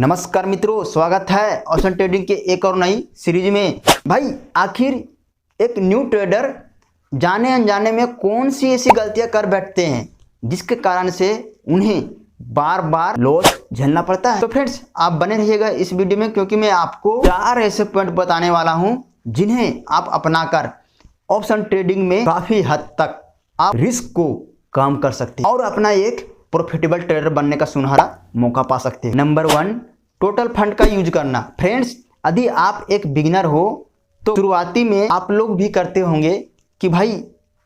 नमस्कार मित्रों, स्वागत है ऑप्शन ट्रेडिंग के एक और नई सीरीज में। भाई आखिर एक न्यू ट्रेडर जाने अनजाने में कौन सी ऐसी गलतियां कर बैठते हैं जिसके कारण से उन्हें बार बार लॉस झेलना पड़ता है। तो फ्रेंड्स आप बने रहिएगा इस वीडियो में, क्योंकि मैं आपको 4 ऐसे पॉइंट बताने वाला हूं जिन्हें आप अपनाकर ऑप्शन ट्रेडिंग में काफी हद तक आप रिस्क को कम कर सकते हैं और अपना एक प्रॉफिटेबल ट्रेडर बनने का सुनहरा मौका पा सकते हैं। नंबर 1, टोटल फंड का यूज करना। फ्रेंड्स यदि आप एक बिगिनर हो तो शुरुआती में आप लोग भी करते होंगे कि भाई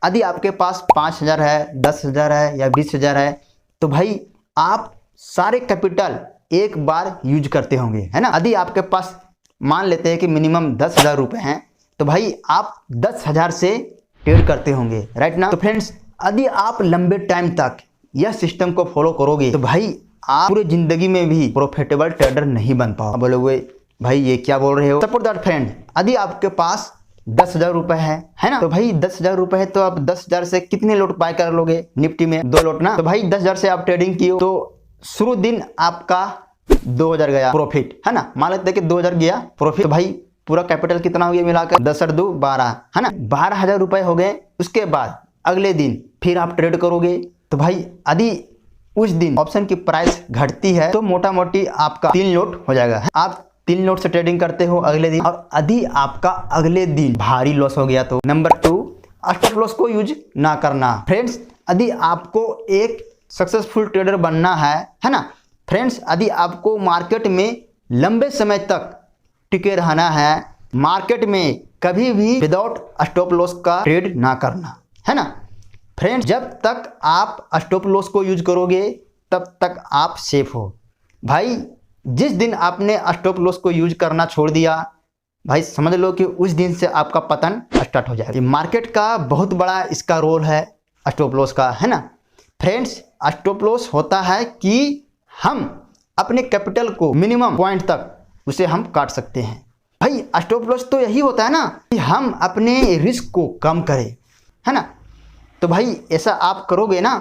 यदि आपके पास 5,000 है, 10,000 है या 20,000 है तो भाई आप सारे कैपिटल एक बार यूज करते होंगे, है ना। यदि आपके पास मान लेते हैं कि मिनिमम 10,000 रुपये हैं तो भाई आप 10,000 से ट्रेड करते होंगे, राइट ना। तो फ्रेंड्स यदि आप लंबे टाइम तक यह सिस्टम को फॉलो करोगे तो भाई आप पूरे जिंदगी में भी प्रॉफिटेबल ट्रेडर नहीं बन पाओ। बोलोगे भाई ये क्या बोल रहे हो। सपोज दैट फ्रेंड यदि आपके पास 10,000 रुपए है ना, तो भाई 10,000 रुपए है तो आप 10,000 से कितने लोट बाय कर लोगे निफ्टी में? 2 लोट ना। तो भाई 10,000 से आप ट्रेडिंग किए तो शुरू दिन आपका 2,000 गया प्रॉफिट, है ना। मान लेते हैं कि 2,000 गया प्रॉफिट, तो भाई पूरा कैपिटल कितना हो गया मिलाकर? 10 और 2 12, है ना। 12,000 रुपए हो गए। उसके बाद अगले दिन फिर आप ट्रेड करोगे तो भाई यदि उस दिन ऑप्शन की प्राइस घटती है तो मोटा मोटी आपका 3 लोट हो जाएगा। आप 3 लोट से ट्रेडिंग करते हो अगले दिन, और यदि आपका अगले दिन भारी लॉस हो गया तो नंबर 2, स्टॉप लॉस को यूज ना करना। फ्रेंड्स यदि आपको एक सक्सेसफुल ट्रेडर बनना है ना। फ्रेंड्स यदि आपको मार्केट में लंबे समय तक टिके रहना है, मार्केट में कभी भी विदाउट स्टॉप लॉस का ट्रेड ना करना, है ना। फ्रेंड्स जब तक आप स्टॉप लॉस को यूज करोगे तब तक आप सेफ हो। भाई जिस दिन आपने स्टॉप लॉस को यूज करना छोड़ दिया भाई समझ लो कि उस दिन से आपका पतन स्टार्ट हो जाएगा। मार्केट का बहुत बड़ा इसका रोल है स्टॉप लॉस का, है ना। फ्रेंड्स स्टॉप लॉस होता है कि हम अपने कैपिटल को मिनिमम पॉइंट तक उसे हम काट सकते हैं। भाई स्टॉप लॉस तो यही होता है ना कि हम अपने रिस्क को कम करें, है ना। तो भाई ऐसा आप करोगे ना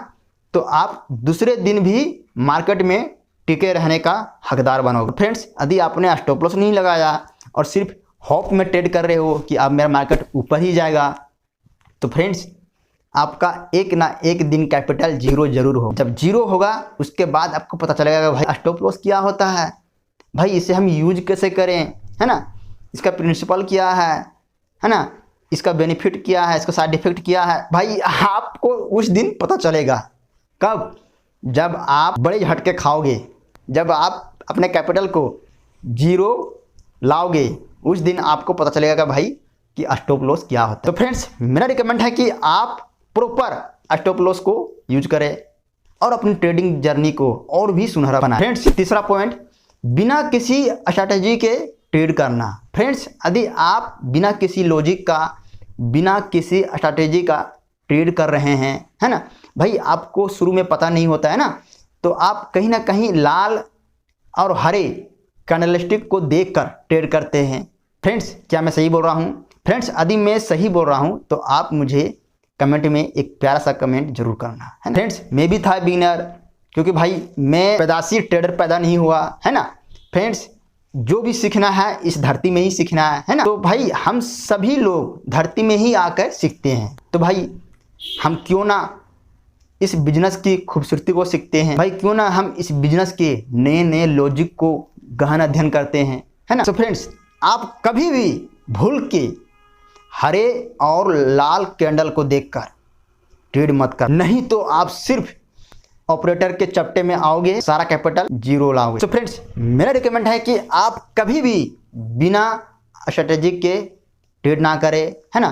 तो आप दूसरे दिन भी मार्केट में टिके रहने का हकदार बनोगे। फ्रेंड्स यदि आपने स्टॉप लॉस नहीं लगाया और सिर्फ होप में ट्रेड कर रहे हो कि अब मेरा मार्केट ऊपर ही जाएगा तो फ्रेंड्स आपका एक ना एक दिन कैपिटल जीरो जरूर हो। जब जीरो होगा उसके बाद आपको पता चलेगा भाई स्टॉप लॉस क्या होता है, भाई इसे हम यूज कैसे करें, है ना। इसका प्रिंसिपल क्या है ना, इसका बेनिफिट क्या है, इसका साइड इफेक्ट क्या है। भाई आपको उस दिन पता चलेगा। कब? जब आप बड़े झटके खाओगे, जब आप अपने कैपिटल को जीरो लाओगे उस दिन आपको पता चलेगा भाई कि स्टॉप लॉस क्या होता है। तो फ्रेंड्स मेरा रिकमेंड है कि आप प्रॉपर स्टॉप लॉस को यूज करें और अपनी ट्रेडिंग जर्नी को और भी सुनहरा बनाएं। फ्रेंड्स तीसरा पॉइंट, बिना किसी स्ट्रैटेजी के ट्रेड करना। फ्रेंड्स यदि आप बिना किसी लॉजिक का, बिना किसी स्ट्रैटेजी का ट्रेड कर रहे हैं, है ना, भाई आपको शुरू में पता नहीं होता है ना, तो आप कहीं ना कहीं लाल और हरे कैंडलस्टिक को देखकर ट्रेड करते हैं। फ्रेंड्स क्या मैं सही बोल रहा हूँ? फ्रेंड्स यदि मैं सही बोल रहा हूँ तो आप मुझे कमेंट में एक प्यारा सा कमेंट जरूर करना, है ना। फ्रेंड्स मैं भी था बिगिनर, क्योंकि भाई मैं पैदाशी ट्रेडर पैदा नहीं हुआ, है ना। फ्रेंड्स जो भी सीखना है इस धरती में ही सीखना है ना। तो भाई हम सभी लोग धरती में ही आकर सीखते हैं, तो भाई हम क्यों ना इस बिजनेस की खूबसूरती को सीखते हैं। भाई क्यों ना हम इस बिजनेस के नए नए लॉजिक को गहन अध्ययन करते हैं, है ना। तो फ्रेंड्स आप कभी भी भूल के हरे और लाल कैंडल को देखकर ट्रेड मत कर, नहीं तो आप सिर्फ ऑपरेटर के चपटे में आओगे, सारा कैपिटल जीरो लाओगे। तो फ्रेंड्स मेरा रिकमेंड है कि आप कभी भी बिना स्ट्रेटेजी के ट्रेड ना करें, है ना।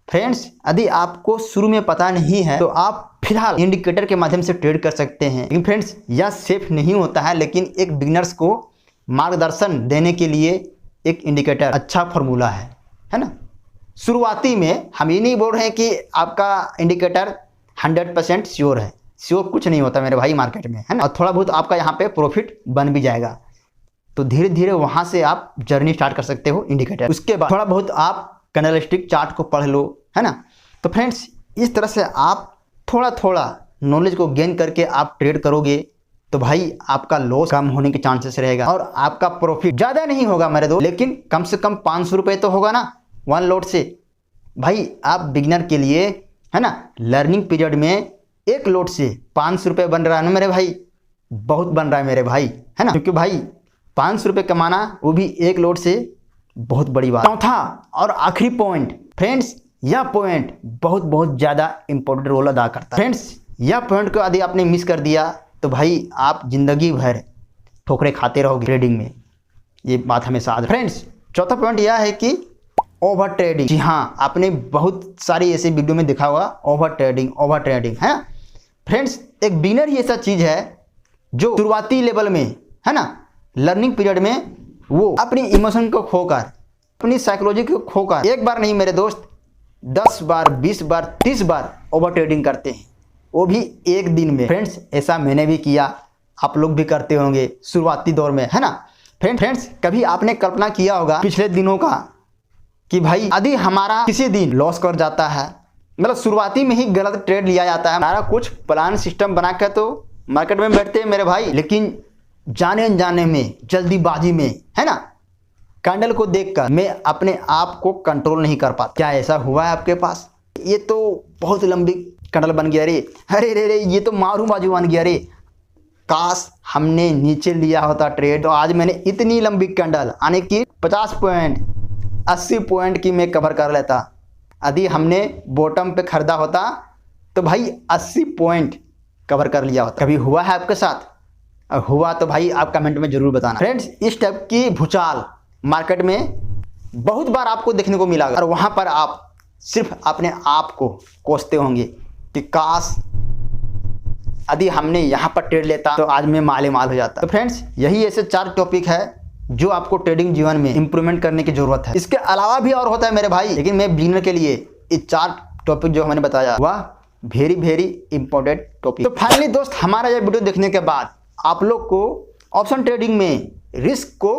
फ्रेंड्स यदि आपको शुरू में पता नहीं है तो आप फिलहाल इंडिकेटर के माध्यम से ट्रेड कर सकते हैं, लेकिन फ्रेंड्स यह सेफ नहीं होता है। लेकिन एक बिगिनर्स को मार्गदर्शन देने के लिए एक इंडिकेटर अच्छा फॉर्मूला है ना। शुरुआती में हम ये नहीं बोल रहे हैं कि आपका इंडिकेटर 100% श्योर है, श्योर कुछ नहीं होता मेरे भाई मार्केट में, है ना। और थोड़ा बहुत आपका यहाँ पे प्रॉफिट बन भी जाएगा तो धीरे धीरे वहाँ से आप जर्नी स्टार्ट कर सकते हो इंडिकेटर। उसके बाद थोड़ा बहुत आप कैंडलस्टिक चार्ट को पढ़ लो, है ना। तो फ्रेंड्स इस तरह से आप थोड़ा थोड़ा नॉलेज को गेन करके आप ट्रेड करोगे तो भाई आपका लॉस कम होने के चांसेस रहेगा और आपका प्रॉफिट ज़्यादा नहीं होगा मेरे दोस्त, लेकिन कम से कम 500 रुपये तो होगा ना 1 लॉट से। भाई आप बिगिनर के लिए है ना, लर्निंग पीरियड में 1 लॉट से 500 रुपये बन रहा है ना मेरे भाई, बहुत बन रहा है मेरे भाई, है ना। क्योंकि भाई 500 रुपये कमाना वो भी 1 लॉट से बहुत बड़ी बात। चौथा और आखिरी पॉइंट फ्रेंड्स, यह पॉइंट बहुत ज़्यादा इंपॉर्टेंट रोल अदा करता है फ्रेंड्स। यह पॉइंट को यदि आपने मिस कर दिया तो भाई आप जिंदगी भर ठोकरे खाते रहोगे ट्रेडिंग में, ये बात हमेशा याद। फ्रेंड्स चौथा पॉइंट यह है कि ओवर ट्रेडिंग। जी हाँ, आपने बहुत सारी ऐसे वीडियो में देखा होगा ओवर ट्रेडिंग है फ्रेंड्स। एक बिगिनर ही ऐसा चीज़ है जो शुरुआती लेवल में है ना, लर्निंग पीरियड में वो अपनी इमोशन को खोकर, अपनी साइकोलॉजी को खोकर एक बार नहीं मेरे दोस्त 10 बार 20 बार 30 बार ओवर ट्रेडिंग करते हैं, वो भी एक दिन में। फ्रेंड्स ऐसा मैंने भी किया, आप लोग भी करते होंगे शुरुआती दौर में, है ना। फ्रेंड्स कभी आपने कल्पना किया होगा पिछले दिनों का कि भाई यदि हमारा किसी दिन लॉस कर जाता है, मतलब शुरुआती में ही गलत ट्रेड लिया जाता है, हमारा कुछ प्लान सिस्टम बना कर तो मार्केट में बैठते हैं मेरे भाई, लेकिन जाने अनजाने में जल्दीबाजी में है ना, कैंडल को देखकर मैं अपने आप को कंट्रोल नहीं कर पाता। क्या ऐसा हुआ है आपके पास? ये तो बहुत लंबी कैंडल बन गया रे, अरे रे ये तो मारू बाजू बन गया रे, काश हमने नीचे लिया होता ट्रेड तो आज मैंने इतनी लंबी कैंडल आने की 50 पॉइंट 80 पॉइंट की मैं कवर कर लेता। यदि हमने बॉटम पे खरीदा होता तो भाई 80 पॉइंट कवर कर लिया होता। कभी हुआ है आपके साथ? हुआ तो भाई आप कमेंट में जरूर बताना। फ्रेंड्स इस टाइप की भूचाल मार्केट में बहुत बार आपको देखने को मिला और वहाँ पर आप सिर्फ अपने आप को कोसते होंगे कि काश यदि हमने यहाँ पर ट्रेड लेता तो आज मैं माले माल हो जाता। तो फ्रेंड्स यही ऐसे 4 टॉपिक है जो आपको ट्रेडिंग जीवन में इंप्रूवमेंट करने की जरूरत है। इसके अलावा भी और होता है मेरे भाई, लेकिन मैं बिगिनर के लिए ये 4 टॉपिक जो मैंने बताया वह वेरी इंपॉर्टेंट टॉपिक। तो फाइनली दोस्त हमारा यह वीडियो देखने के बाद आप लोग को ऑप्शन ट्रेडिंग में रिस्क को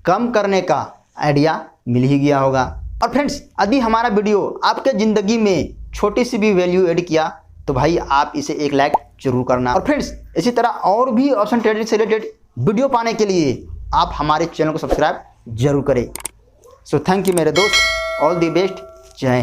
कम करने का आइडिया मिल ही गया होगा। और फ्रेंड्स यदि हमारा वीडियो आपके ज़िंदगी में छोटी सी भी वैल्यू ऐड किया तो भाई आप इसे 1 लाइक जरूर करना। और फ्रेंड्स इसी तरह और भी ऑप्शन ट्रेडिंग से रिलेटेड वीडियो पाने के लिए आप हमारे चैनल को सब्सक्राइब जरूर करें। सो थैंक यू मेरे दोस्त, ऑल द बेस्ट, जय हिंद।